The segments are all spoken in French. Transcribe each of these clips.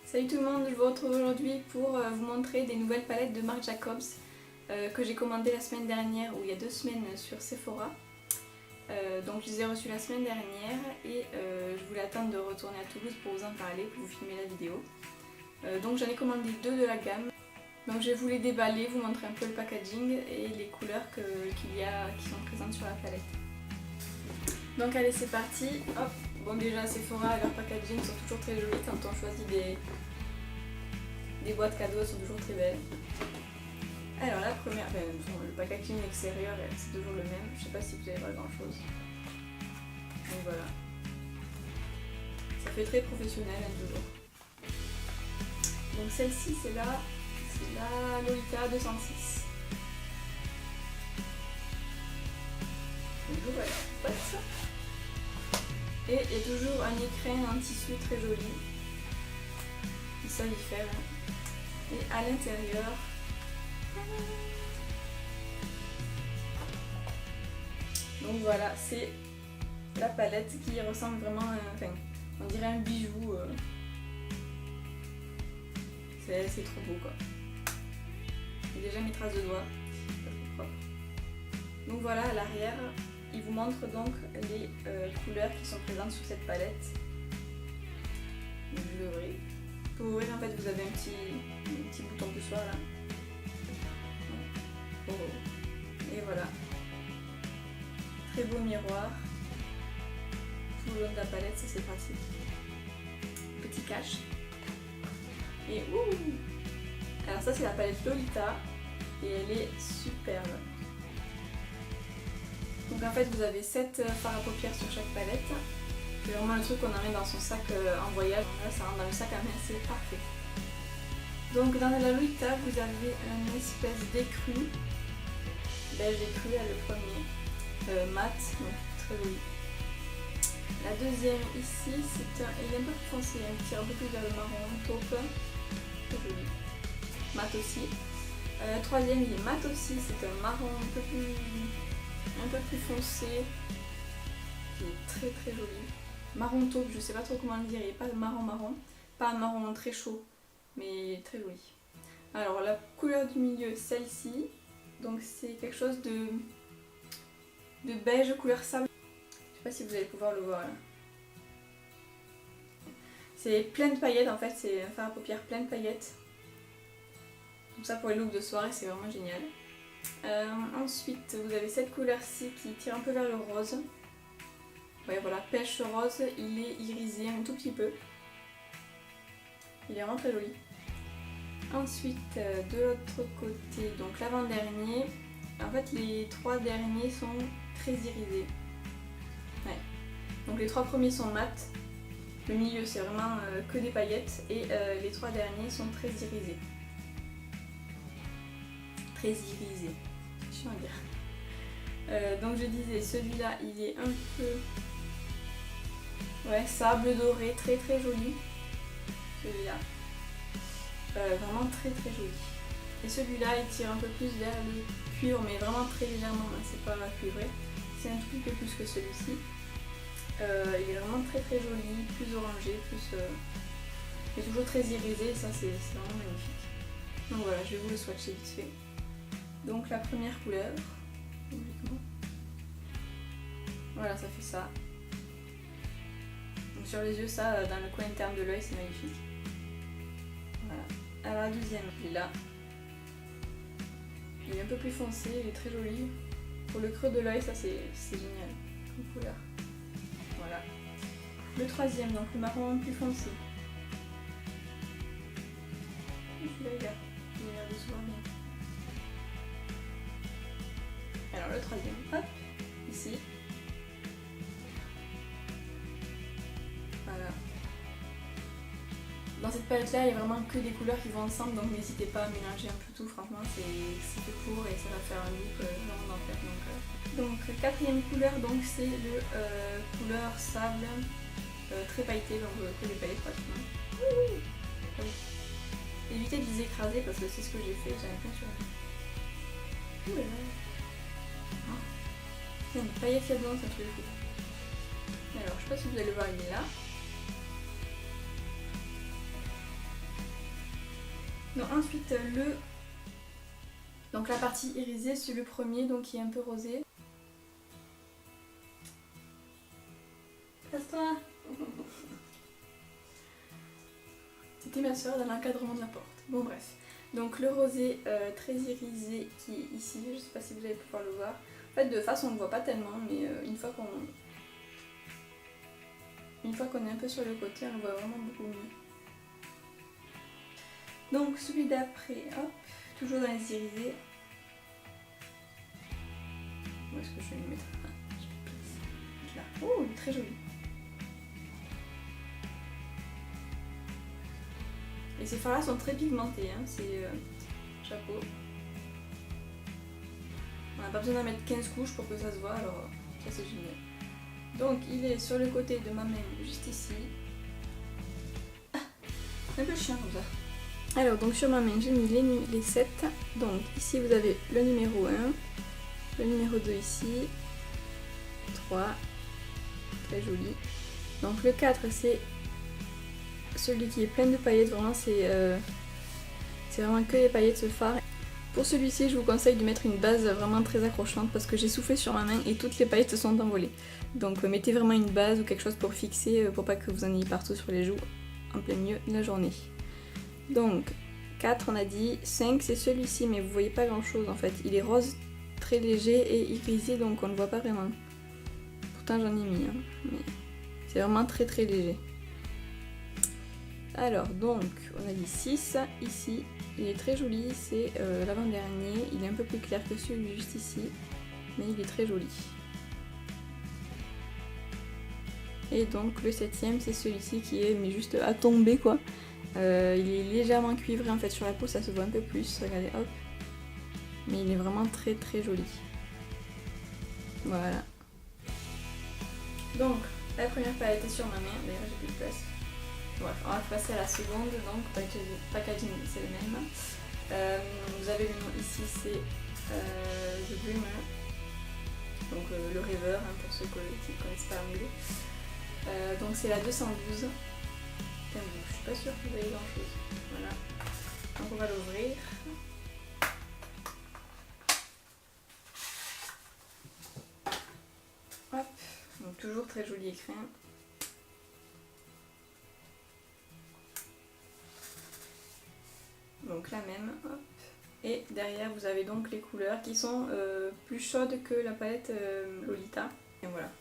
Salut tout le monde, je vous retrouve aujourd'hui pour vous montrer des nouvelles palettes de Marc Jacobs que j'ai commandées la semaine dernière ou il y a 2 semaines sur Sephora. Donc je les ai reçues la semaine dernière et je voulais attendre de retourner à Toulouse pour vous en parler, pour vous filmer la vidéo. Donc j'en ai commandé 2 de la gamme. Donc je vais vous les déballer, vous montrer un peu le packaging et les couleurs qui sont présentes sur la palette. Donc allez, c'est parti. Hop. Bon, déjà Sephora, leurs packaging sont toujours très jolis quand on choisit des boîtes cadeaux, elles sont toujours très belles. Alors la première, le packaging extérieur c'est toujours le même, je sais pas si vous allez voir grand chose. Donc voilà. Ça fait très professionnel toujours. Donc celle-ci c'est la Lolita 206. Donc voilà, hop. Et il y a toujours un écrin en tissu très joli. Ils savent y faire. Et à l'intérieur, donc voilà, c'est la palette qui ressemble vraiment à on dirait un bijou. C'est trop beau quoi. J'ai déjà mes traces de doigts. C'est très propre. Donc voilà, à l'arrière, il vous montre donc les couleurs qui sont présentes sur cette palette. Donc je vais ouvrir. Pour ouvrir, en fait, vous avez un petit bouton poussoir là. Oh. Et voilà. Très beau miroir. Tout le long de la palette, ça c'est pratique. Petit cache. Et ouh! Alors ça c'est la palette Lolita et elle est superbe. Donc en fait vous avez 7 fards à paupières sur chaque palette. C'est vraiment le truc qu'on emmène dans son sac en voyage. Là ça rentre dans le sac à main, c'est parfait. Donc dans la Lolita vous avez une espèce d'écru. Beige écru à le premier. Mat, donc très joli. La deuxième ici, il est un peu plus foncé, il tire un peu plus vers le marron taupe. Très joli. Mat aussi. Troisième il est mat aussi, c'est un marron un peu plus foncé, qui est très très joli. Marron taupe, je sais pas trop comment le dire, il n'est pas marron, pas un marron très chaud, mais très joli. Alors la couleur du milieu, celle-ci, donc c'est quelque chose de beige couleur sable. Je sais pas si vous allez pouvoir le voir là. C'est plein de paillettes en fait, c'est un fard à paupières plein de paillettes. Comme ça pour les looks de soirée c'est vraiment génial. Ensuite vous avez cette couleur-ci qui tire un peu vers le rose. Ouais voilà, pêche rose, il est irisé un tout petit peu. Il est vraiment très joli. Ensuite de l'autre côté, donc l'avant-dernier, en fait les 3 derniers sont très irisés. Ouais. Donc les 3 premiers sont mat, le milieu c'est vraiment que des paillettes et les 3 derniers sont très irisés. Très irisé, je viens de dire. Donc je disais, celui-là il est un peu sable doré, très très joli. Celui-là, vraiment très très joli. Et celui-là il tire un peu plus vers le cuivre, mais vraiment très légèrement, hein, c'est pas cuivré. C'est un tout petit peu plus que celui-ci. Il est vraiment très très joli, plus orangé, mais toujours très irisé, ça c'est vraiment magnifique. Donc voilà, je vais vous le swatcher vite fait. Donc la première couleur, voilà, ça fait ça. Donc sur les yeux, ça, dans le coin interne de l'œil, c'est magnifique. Voilà. Alors la deuxième, là, il est un peu plus foncé, il est très joli. Pour le creux de l'œil, ça c'est génial comme couleur. Voilà. Le troisième, donc le marron plus foncé. Celui-là, il a l'air de se voir bien. Alors le troisième, hop, ici. Voilà. Dans cette palette là, il n'y a vraiment que des couleurs qui vont ensemble, donc n'hésitez pas à mélanger un peu tout, franchement c'est fait pour et ça va faire un look vraiment d'enfer. Donc quatrième couleur, donc c'est le couleur sable très pailleté, donc que des paillettes pratiquement. Évitez de les écraser parce que c'est ce que j'ai fait, j'avais plein sur les... Il y a une paillette qu'il y a dedans, c'est un truc de fou. Alors je sais pas si vous allez le voir, il est là. Donc ensuite donc la partie irisée, c'est le premier, donc qui est un peu rosé. Passe-toi. C'était ma soeur dans l'encadrement de la porte. Bon bref. Donc le rosé très irisé qui est ici, je sais pas si vous allez pouvoir le voir. En fait de face on ne le voit pas tellement, mais une fois qu'on est un peu sur le côté, on le voit vraiment beaucoup mieux. Donc celui d'après, hop, toujours dans les irisés. Où est-ce que je vais le mettre? Là. Oh, il est très joli. Et ces fards là sont très pigmentés, hein. C'est chapeau. On n'a pas besoin d'en mettre 15 couches pour que ça se voit, alors ça c'est génial. Donc il est sur le côté de ma main, juste ici. Ah, c'est un peu chiant comme ça. Alors donc sur ma main j'ai mis les 7. Donc ici vous avez le numéro 1, le numéro 2 ici, 3, très joli. Donc le 4 c'est celui qui est plein de paillettes, vraiment c'est vraiment que les paillettes ce phare. Pour celui-ci je vous conseille de mettre une base vraiment très accrochante parce que j'ai soufflé sur ma main et toutes les paillettes se sont envolées. Donc mettez vraiment une base ou quelque chose pour fixer pour pas que vous en ayez partout sur les joues en plein milieu de la journée. Donc 4 on a dit, 5 c'est celui-ci mais vous voyez pas grand chose en fait, il est rose très léger et irisé donc on ne voit pas vraiment. Pourtant j'en ai mis, hein, mais c'est vraiment très très léger. Alors donc on a dit 6, ici il est très joli, c'est l'avant-dernier, il est un peu plus clair que celui juste ici, mais il est très joli. Et donc le 7ème c'est celui-ci qui est mais juste à tomber quoi. Il est légèrement cuivré en fait sur la peau, ça se voit un peu plus, regardez hop. Mais il est vraiment très très joli. Voilà. Donc la première palette est sur ma main, d'ailleurs j'ai plus de place. Bref, on va passer à la seconde, donc packaging c'est le même. Vous avez le nom ici, c'est The Dreamer, donc le rêveur hein, pour ceux qui ne connaissent pas l'anglais. Donc c'est la 212. Je suis pas sûre que vous voyez grand chose. Voilà. Donc on va l'ouvrir. Hop. Donc toujours très joli écrin. Donc la même, hop. Et derrière vous avez donc les couleurs qui sont plus chaudes que la palette Lolita. Et voilà.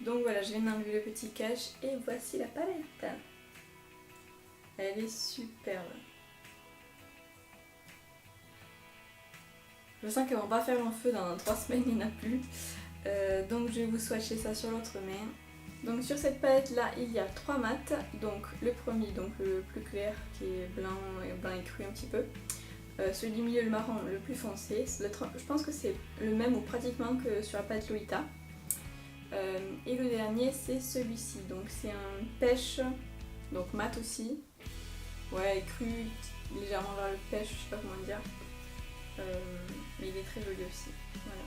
Donc voilà, je viens d'enlever le petit cache et voici la palette. Elle est superbe. Je sens qu'elle va pas faire long feu dans 3 semaines, il n'y en a plus. Donc je vais vous swatcher ça sur l'autre main. Donc sur cette palette là il y a 3 mats, donc le premier, donc le plus clair qui est blanc et cru un petit peu, celui du milieu le marron le plus foncé, je pense que c'est le même ou pratiquement que sur la palette Lolita, et le dernier c'est celui-ci, donc c'est un pêche, donc mat aussi, ouais cru, légèrement vers le pêche, je sais pas comment dire, mais il est très joli aussi, voilà.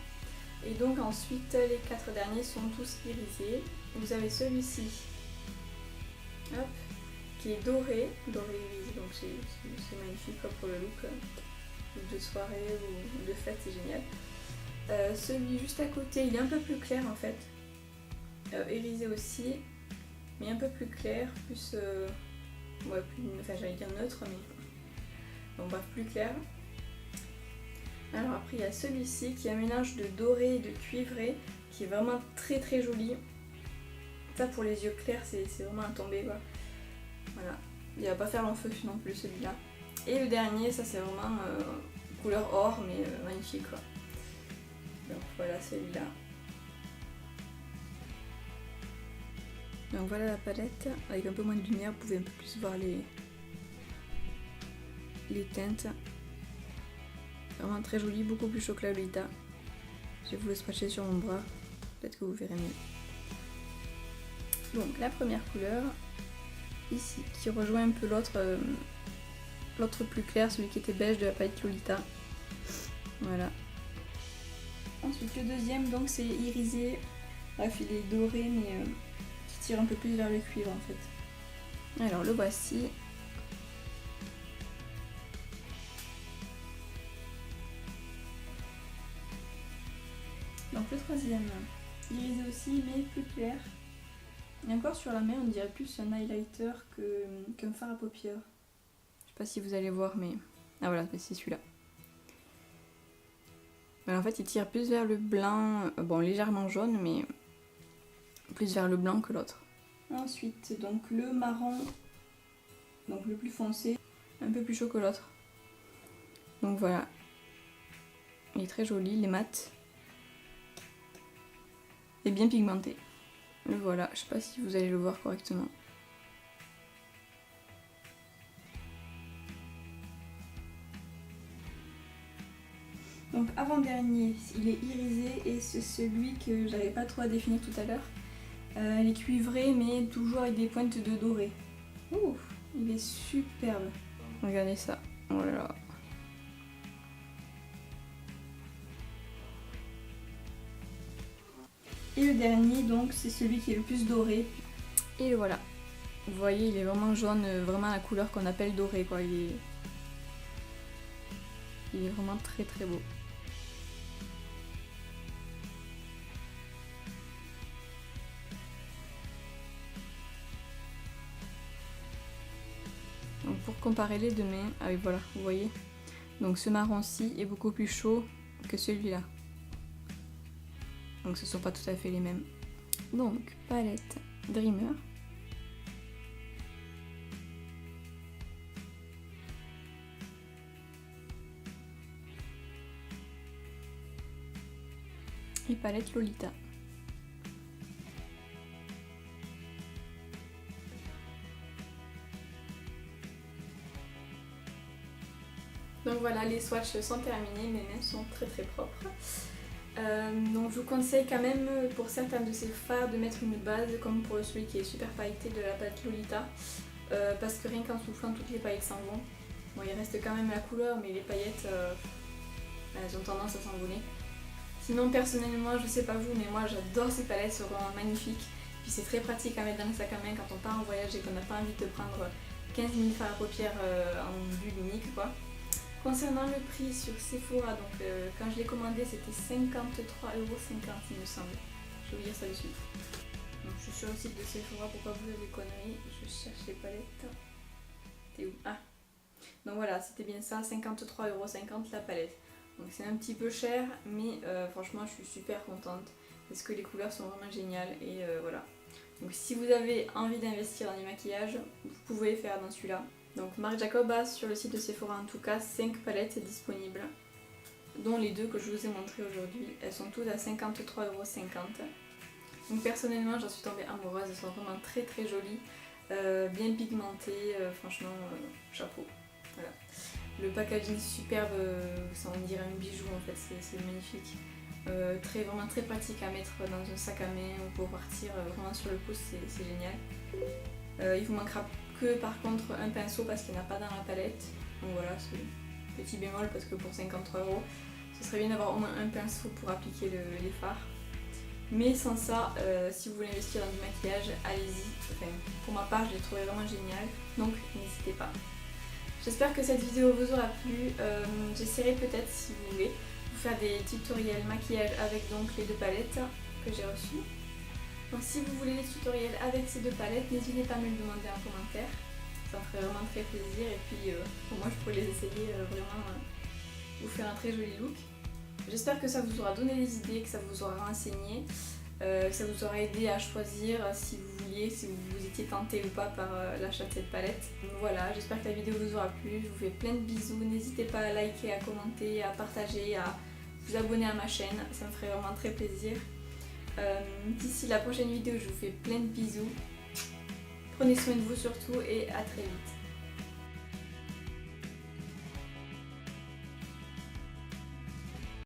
Et donc ensuite les 4 derniers sont tous irisés. Vous avez celui-ci, hop, qui est doré irisé, donc c'est magnifique pour le look de soirée ou de fête, c'est génial. Celui juste à côté, il est un peu plus clair en fait, irisé aussi, mais un peu plus clair, plus, ouais, enfin j'allais dire neutre, mais bon bref, plus clair. Alors après il y a celui-ci qui est un mélange de doré et de cuivré qui est vraiment très très joli. Ça pour les yeux clairs c'est vraiment à tomber quoi. Voilà, il va pas faire long feu non plus celui-là. Et le dernier ça c'est vraiment couleur or mais magnifique quoi. Donc voilà celui-là. Donc voilà la palette, avec un peu moins de lumière vous pouvez un peu plus voir les teintes. Vraiment très joli, beaucoup plus chaud que la Lolita. Je vais vous le swatcher sur mon bras, peut-être que vous verrez mieux. Donc la première couleur, ici, qui rejoint un peu l'autre plus clair, celui qui était beige de la palette Lolita. Voilà. Ensuite le deuxième, donc c'est irisé, bref il est doré mais qui tire un peu plus vers le cuivre en fait. Alors le voici. Donc le troisième, irisé aussi mais plus clair. Et encore sur la main on dirait plus un highlighter qu'un fard à paupières. Je sais pas si vous allez voir mais... Ah voilà, c'est celui-là. Alors en fait il tire plus vers le blanc, bon légèrement jaune mais plus vers le blanc que l'autre. Ensuite donc le marron, donc le plus foncé, un peu plus chaud que l'autre. Donc voilà, il est très joli, il est mat et bien pigmenté. Le voilà, je sais pas si vous allez le voir correctement. Donc avant-dernier, il est irisé et c'est celui que j'avais pas trop à définir tout à l'heure. Il est cuivré mais toujours avec des pointes de doré. Ouh, il est superbe. Regardez ça, oh là là. Et le dernier donc c'est celui qui est le plus doré. Et le voilà. Vous voyez il est vraiment jaune, vraiment la couleur qu'on appelle doré quoi. Il est vraiment très très beau. Donc pour comparer les deux mains, ah oui voilà, vous voyez. Donc ce marron-ci est beaucoup plus chaud que celui-là. Donc ce ne sont pas tout à fait les mêmes. Donc palette Dreamer. Et palette Lolita. Donc voilà, les swatchs sont terminés, mes mains sont très très propres. Donc je vous conseille quand même pour certains de ces fards de mettre une base comme pour celui qui est super pailleté de la palette Lolita, parce que rien qu'en soufflant toutes les paillettes s'en vont. Bon il reste quand même la couleur mais les paillettes elles ont tendance à s'envoler. Sinon personnellement je sais pas vous mais moi j'adore ces palettes, c'est vraiment magnifique. Puis c'est très pratique à mettre dans le sac à main quand on part en voyage et qu'on n'a pas envie de prendre 15 000 fards à paupières en bulle unique quoi. Concernant le prix sur Sephora, donc quand je l'ai commandé c'était 53,50 € il me semble. Je vais vous dire ça de suite. Donc je suis sur le site de Sephora, pourquoi vous avez des conneries, je cherche les palettes. T'es où? Ah. Donc voilà, c'était bien ça, 53,50 € la palette. Donc c'est un petit peu cher mais franchement je suis super contente parce que les couleurs sont vraiment géniales et voilà. Donc si vous avez envie d'investir dans les maquillages, vous pouvez faire dans celui-là. Donc Marc Jacob a sur le site de Sephora en tout cas 5 palettes disponibles, dont les deux que je vous ai montrées aujourd'hui. Elles sont toutes à 53,50 €. Donc personnellement j'en suis tombée amoureuse, elles sont vraiment très très jolies, bien pigmentées, franchement chapeau. Voilà. Le packaging est superbe, ça on dirait un bijou en fait, c'est magnifique. Vraiment très pratique à mettre dans un sac à main ou pour partir vraiment sur le pouce, c'est génial. Il vous manquera que par contre un pinceau parce qu'il n'y en a pas dans la palette. Donc voilà, c'est petit bémol parce que pour 53 €, ce serait bien d'avoir au moins un pinceau pour appliquer les fards. Mais sans ça, si vous voulez investir dans du maquillage, allez-y. Enfin, pour ma part, je l'ai trouvé vraiment génial, donc n'hésitez pas. J'espère que cette vidéo vous aura plu. J'essaierai peut-être, si vous voulez, vous faire des tutoriels maquillage avec donc les deux palettes que j'ai reçues. Donc si vous voulez les tutoriels avec ces deux palettes, n'hésitez pas à me le demander en commentaire. Ça me ferait vraiment très plaisir et puis pour moi je pourrais les essayer vraiment vous faire un très joli look. J'espère que ça vous aura donné des idées, que ça vous aura renseigné, que ça vous aura aidé à choisir si vous vouliez, si vous étiez tenté ou pas par l'achat de cette palette. Donc voilà, j'espère que la vidéo vous aura plu, je vous fais plein de bisous, n'hésitez pas à liker, à commenter, à partager, à vous abonner à ma chaîne, ça me ferait vraiment très plaisir. D'ici la prochaine vidéo, je vous fais plein de bisous. Prenez soin de vous surtout et à très vite.